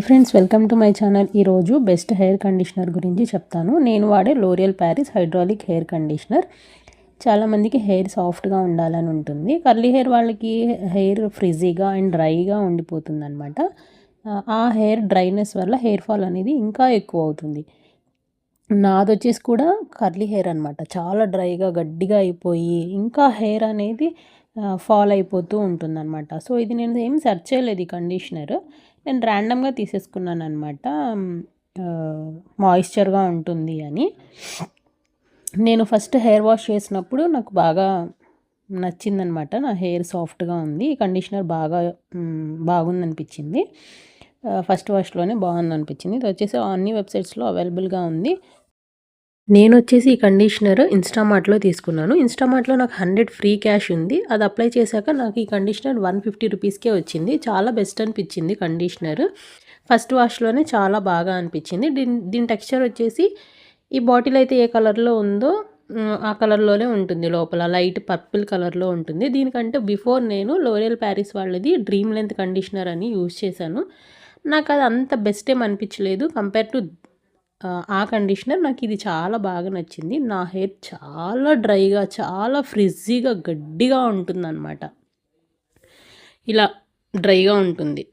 Friends, welcome to my channel. ఈరోజు best hair conditioner గురించి చెప్తాను. నేను వాడే L'Oreal Paris hydraulic hair conditioner. చాలామందికి హెయిర్ సాఫ్ట్గా ఉండాలని ఉంటుంది. కర్లీ హెయిర్ వాళ్ళకి హెయిర్ ఫ్రిజీగా అండ్ డ్రైగా ఉండిపోతుంది అనమాట. ఆ హెయిర్ డ్రైనెస్ వల్ల హెయిర్ ఫాల్ అనేది ఇంకా ఎక్కువ అవుతుంది. నాది వచ్చేసి కూడా కర్లీ హెయిర్ అనమాట. చాలా డ్రైగా గట్టిగా అయిపోయి ఇంకా హెయిర్ అనేది ఫాల్ అయిపోతూ ఉంటుందన్నమాట. సో ఇది నేను ఏం సెర్చ్ చేయలేదు ఈ కండిషనర్. నేను ర్యాండమ్గా తీసేసుకున్నాను అనమాట. మాయిశ్చర్గా ఉంటుంది అని. నేను ఫస్ట్ హెయిర్ వాష్ చేసినప్పుడు నాకు బాగా నచ్చిందనమాట. నా హెయిర్ సాఫ్ట్గా ఉంది, ఈ కండిషనర్ బాగుందనిపించింది. ఫస్ట్ వాష్లోనే బాగుందనిపించింది. ఇది వచ్చేసి అన్ని వెబ్సైట్స్లో అవైలబుల్గా ఉంది. నేను వచ్చేసి ఈ కండిషనర్ ఇన్స్టామార్ట్లో తీసుకున్నాను. ఇన్స్టామార్ట్లో నాకు 100 ఫ్రీ క్యాష్ ఉంది. అది అప్లై చేశాక నాకు ఈ కండిషనర్ 150 రూపీస్కే వచ్చింది. చాలా బెస్ట్ అనిపించింది కండిషనర్. ఫస్ట్ వాష్లోనే చాలా బాగా అనిపించింది. దీని టెక్స్చర్ వచ్చేసి ఈ బాటిల్ అయితే ఏ కలర్లో ఉందో ఆ కలర్లోనే ఉంటుంది. లోపల లైట్ పర్పుల్ కలర్లో ఉంటుంది. దీనికంటే బిఫోర్ నేను లోరియల్ ప్యారిస్ వాళ్ళది డ్రీమ్ లెంత్ కండిషనర్ అని యూజ్ చేశాను. నాకు అది అంత బెస్ట్ ఏం అనిపించలేదు. కంపేర్ టు ఆ కండిషనర్ నాకు ఇది చాలా బాగా నచ్చింది. నా హెయిర్ చాలా డ్రైగా, చాలా ఫ్రిజ్జీగా, గట్టిగా ఉంటుందన్నమాట. ఇలా డ్రైగా ఉంటుంది.